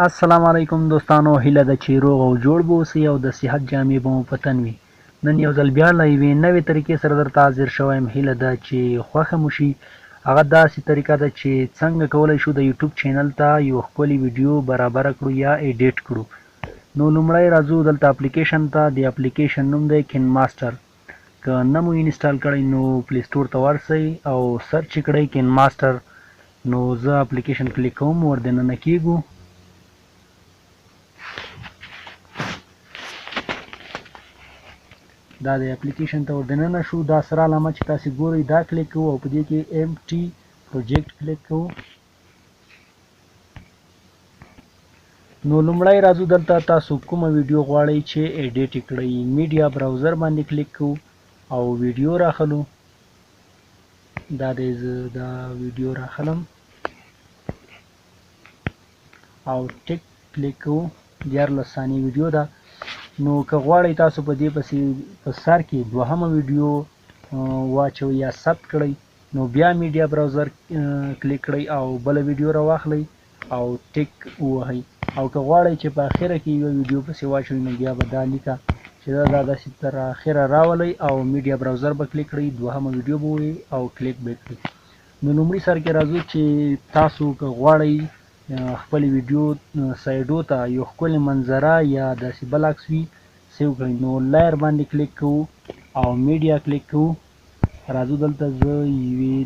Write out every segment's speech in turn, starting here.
السلام علیکم دوستانو، هیله ده چې روغ او جوړ به اوسئ او د صحت جامې به مو په تن وي. نن یو ځل بیا له یوې نوې طریقې سره درته حاضر شوی یم. هیله ده چې خوښه مو شي. هغه داسې طریقه ده چې څنګه کولی شو د یوټوب چینل ته یو ښکلي ویډیو برابره کړو یا ایډیټ کړو. نو لومړی راځو دلته اپلیکیشن ته. د اپلیکیشن نوم دی کین ماسټر. که نه مو انسټال کړی نو پلی سټور ته ورسئ او سرچ کړئ کین ماسټر. نو زه اپلیکیشن کلیک کوم، ور دننه کیږو. دا د اپلیکیشن ته ور دننه شو. دا سره علامه چې تاسو ګورئ دا کلیک کوو او په دې کې ایم ټي پروجیکټ کلیک کوو. نو لومړی راځو دلته تاسو کومه ویډیو غواړئ چې ایډیټ کړئ. میډیا براوزر باندې کلیک کوو او ویډیو راخلو. دا دی زه دا ویډیو راخلم او ټیک کلیک کوو. 14 ثانیې ویډیو ده. نو که غواړئ تاسو په دې پسې په سر کې دوهمه ویډیو واچوئ یا ثبت کړئ نو بیا میډیا براوزر کلیک کړئ او بله ویډیو راواخلئ او ټیک ووهئ. او که غواړئ چې په اخره کې یو ویډیو پسې واچوئ نو بیا به دا لیکه چې دا داسې تر اخره راولئ او میډیا براوزر به کلیک کړئ، دوهمه ویډیو به ووهئ او کلیک به کړئ. نو لومړي سر کې راځو چې تاسو که غواړئ خپل ویډیو سایډو ته یو ښکلې منظره یا داسې بل عکس وي سیو کړئ. نو لایر باندې کلیک کوو او میډیا کلیک کوو. راځو دلته زه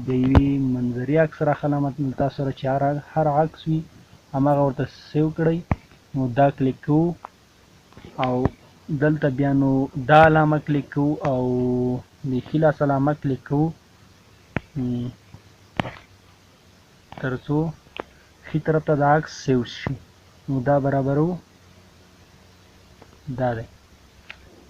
د یوې منظرې عکس راخلم. تاسو سره چې هر عکس وي هماغه ورته سیو کړئ. نو دا کلیک کوو او دلته بیا نو دا علامه کلیک کوو او د ښي لاس علامه کلیک کوو تر څو ښي طرف ته د عکس سیو شي. نو دا برابرو. دا دی.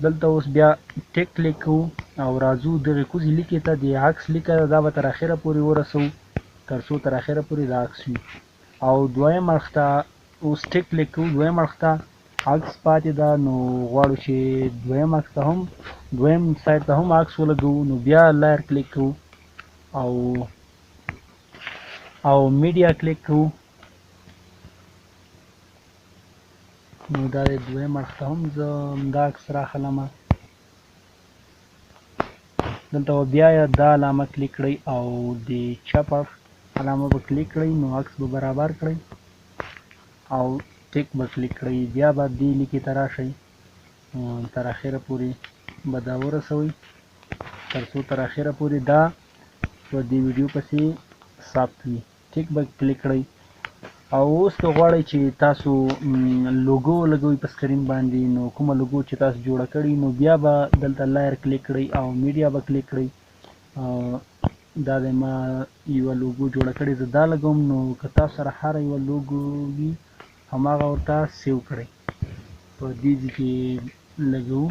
دلته اوس بیا ټیک کلیک کوو او راځو دغې کوزې لیکې ته د عکس لیکه دا به تر اخره پورې ورسوو تر څو تر اخره پورې د عکس وي. او دویم اړخ ته اوس ټیک کلیک کوو. دویم اړخ ته عکس پاتې ده. نو غواړو چې دویم عکس ته هم دویم سایډ ته هم عکس ولګوو. نو بیا لایر کلیک کوو او میډیا کلیک کوو. نو دا د دویم اړخ ته هم زه همدا عکس راخلم. دلته بیا دا علامه کلیک کړئ او د چپ اړخ علامه به کلیک کړئ. نو عکس به برابر کړئ او ټیک به کلیک کړئ. بیا به دې لیکې ته راشئ تر اخره پورې به دا ورسوئ تر څو تر اخره پورې دا په دې ویډیو پسې ثبت وي. ټیک به کلیک کړئ. او اوس که غواړئ چې تاسو لوګو ولګوئ په سکرین باندې نو کومه لوګو چې تاسو جوړه کړئ نو بیا به دلته لایر کلیک کړئ او میډیا به کلیک کړئ. دا د ما یوه لوګو جوړه کړې زه دا لګوم. نو که تاسو سره هره یوه لوګو وي هماغه ورته سیو کړئ. په دې ځای کې لګوو.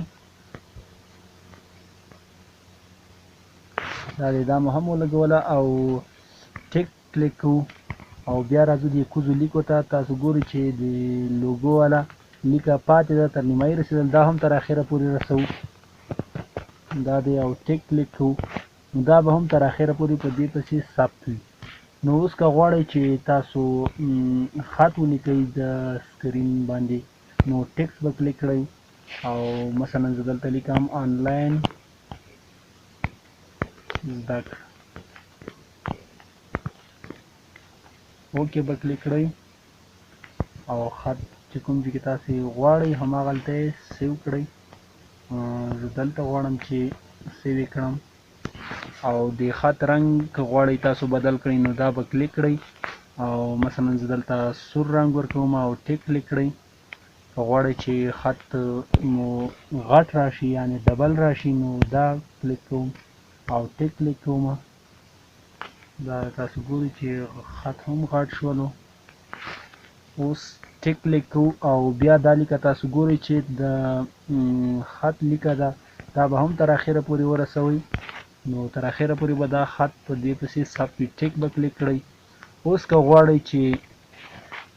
دا دی دا مو هم ولګوله او ټیک کلیک کوو او بیا راځو د کوزو لیکو ته. تاسو ګورئ چې د لوګو والا لیکه پاتې ده تر نیمایي رسېدل. دا هم تر اخره پورې رسوو. دا دی او ټیک کلیک کوو. نو دا به هم تر اخره پورې په دې پسې ثبت وي. نو اوس که غواړئ چې تاسو خط ولیکئ د سکرین باندې نو ټیکس به کلیک کړئ او مثلا زه دلته لیکم آنلاین زده کړه. اوکې به کلیک کړئ او خط چې کوم ځای کې تاسې غواړئ هماغلته یې سیو کړئ. زه دلته غواړم چې سیو یې کړم او د خط رنګ که غواړئ تاسو بدل کړئ نو دا به کلیک کړئ او مثلا زه دلته سور رنګ ورکوم او ټیک کلیک کړئ. که غواړئ چې خط مو غټ راشي یعنې ډبل راشي نو دا کلیک کوم او ټیک کلیک کوم. دا تاسو ګورئ چې خط هم غټ شولو. اوس ټیک کلیک کوو او بیا دا لیکه تاسو ګورئ چې د خط لیکه ده دا به هم تر اخره پورې ورسوئ. نو تر اخره پورې به دا خط په دې پسې ثبت وي. ټیک به کلیک کړئ. اوس که غواړئ چې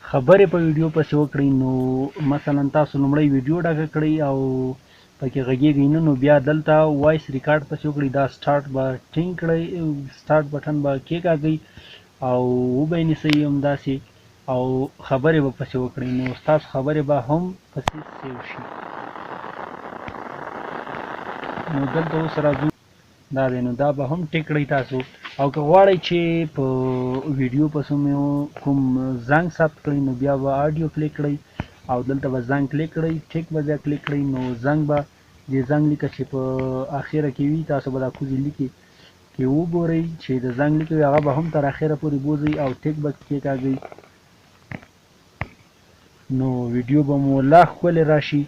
خبرې په ویډیو پسې وکړئ نو مثلا تاسو لومړی ویډیو ډکه کړئ او پکې غږیږئ نه نو بیا دلته وایس ریکارډ پسې وکړئ. دا سټارټ به ټینګ کړئ، سټارټ بټن به کېکاږئ او وبه یې نیسئ همداسې او خبرې به پسې وکړئ نو ستاسو خبرې به هم پسې سیو شي. نو دلته اوس راځو دا دی نو دا به هم ټیک کړئ تاسو. او که غواړئ چې په ویډیو پسې مو کوم زنګ ثبت کړئ نو بیا به آډیو کلیک کړئ او دلته به زنګ کلیک کړئ، ټیک به بیا کلیک کړئ نو زنګ به د زنګ لیکه چې په اخره کې وي تاسو به دا کوزې لیکې کې وګورئ چې د زنګ لیکه وي هغه به هم تر اخره پورې بوځئ او ټیک به کېکاږئ نو ویډیو به مو لا ښکلې راشي.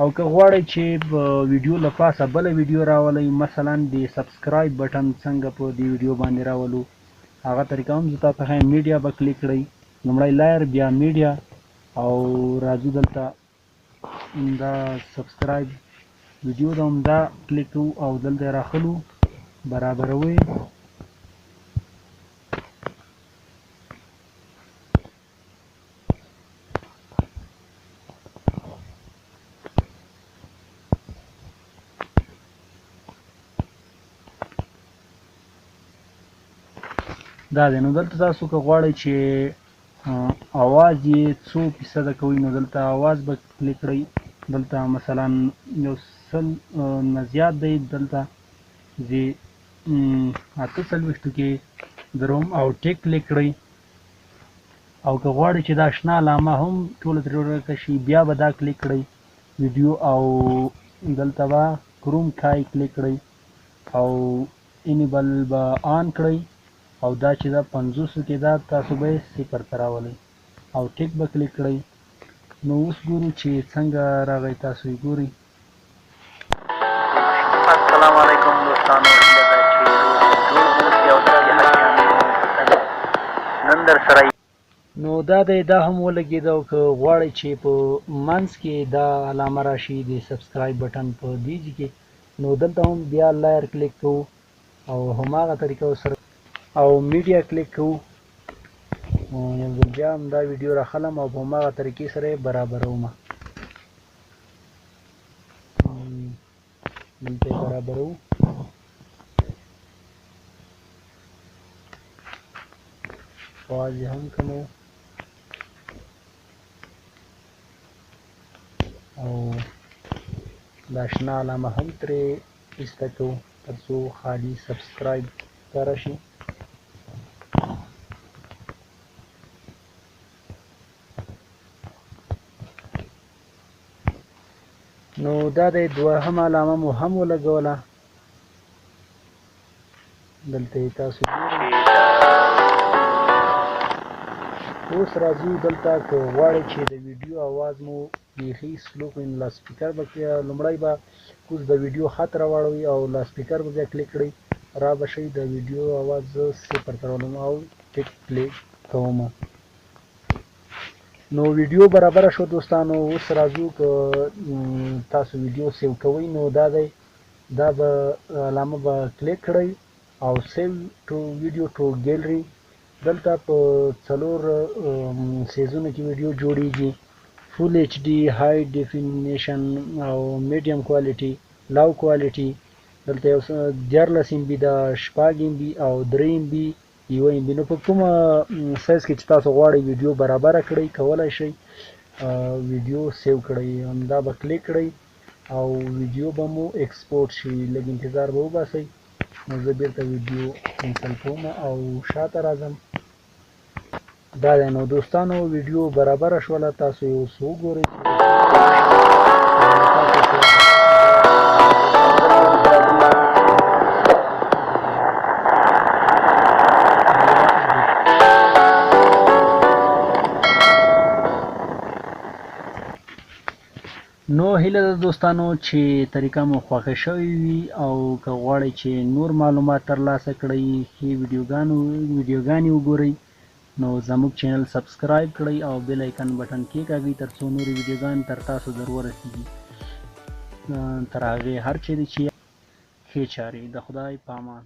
او که غواړئ چې ویډیو له پاسه بله ویډیو راولئ مثلا د سبسکرایب بټن څنګه په دې ویډیو باندې راولو هغه طریقه هم زه تاسو ښیم. میډیا به کلیک کړئ، لومړی لایر بیا میډیا او راځو دلته دا سبسکرایب ویډیو دا هم دا کلیک کوو او دلته راخلو برابروي دا دی. نو دلته تاسو که غواړئ چې اواز یې څو فیصده کوئ نو دلته اواز به کلیک کړئ، دلته مثلا 100 نه زیات دی، دلته زه 48 کې دروم او ټیک کلیک کړئ. او که غواړئ چې دا شنه علامه هم ټوله ترې ورکه شي بیا به دا کلیک کړئ ویډیو او دلته به کروم کای کلیک کړئ او انیبل به آن کړئ او دا چې دا 500 کې دا تاسو به 0 ته راولئ او ټیک به کلیک کړئ. نو اوس ګورو چې څنګه راغی، تاسو یې ګورئ. السلام علیکم دوستانو، هیله ده چې ټول اوسئ او داسې نن در سره نو دا دی دا هم ولګېد. او که غواړئ چې په منځ کې دا علامه راشي د سبسکرایب بټن په دې ځای کې نو دلته هم بیا لایر کلیک کوو او هماغه طریقه سره او میډیا کلیک کوو. یو ځل بیا هم دا ویډیو راخلم او په هماغه طریقې سره یې برابروم. دلته یې برابروو आवाज یې هم کموو او دا شنه علامه هم ترې ایسته کوو تر څو خالي سبسکرایب ښکاره شي. نو دا د دوهمه علامه مو هم ولګوله، دلته یې تاسو اوس راځو دلته که غواړئ چې د ویډیو आवाज مو بیخي سلو کړئ نو لاسپیکر به لومړی به اوس د ویډیو خط راواړوئ او لاسپیکر به بیا کلیک کړئ را به شئ د ویډیو आवाज 0 ته راولم او ټیک کلیک کوم. نو ویډیو برابره شو دوستانو. اوس راځو که تاسو ویډیو سیو کوئ نو دا دی دا به علامه به کلیک کړئ او سیو ټو ویډیو ټو ګیلري. دلته په 4 سیزونو کې ویډیو جوړیږي، فول ایچ ډي، های ډیفینیشن او میډیم کوالټي، لو کوالټي. دلته یو 14 MB ده، 6 MB او 3 MB، 1 MB. نو په کومه سایز کې چې تاسو غواړئ ویډیو برابره کړئ کولای شئ ویډیو سیو کړئ. همدا به کلیک کړئ او ویډیو به مو ایکسپورټ شي. لږ انتظار به وباسئ. نو زه بیرته ویډیو کینسل کوم او شاته راځم. دا دی نو دوستانو ویډیو برابره شوله، تاسو یې اوس وګورئ. نو هیله ده دوستانو چې طریقه مو خوښه شوې وي او که غواړئ چې نور معلومات ترلاسه کړئ ښې ویډیوګانې وګورئ نو زموږ چینل سبسکرایب کړئ او بیل آیکن بټن کېکاږئ تر څو نورې ویډیوګانې تر تاسو در ورسیږي. تر هغې هر چیرې چې ښې چارې. د خدای په امان.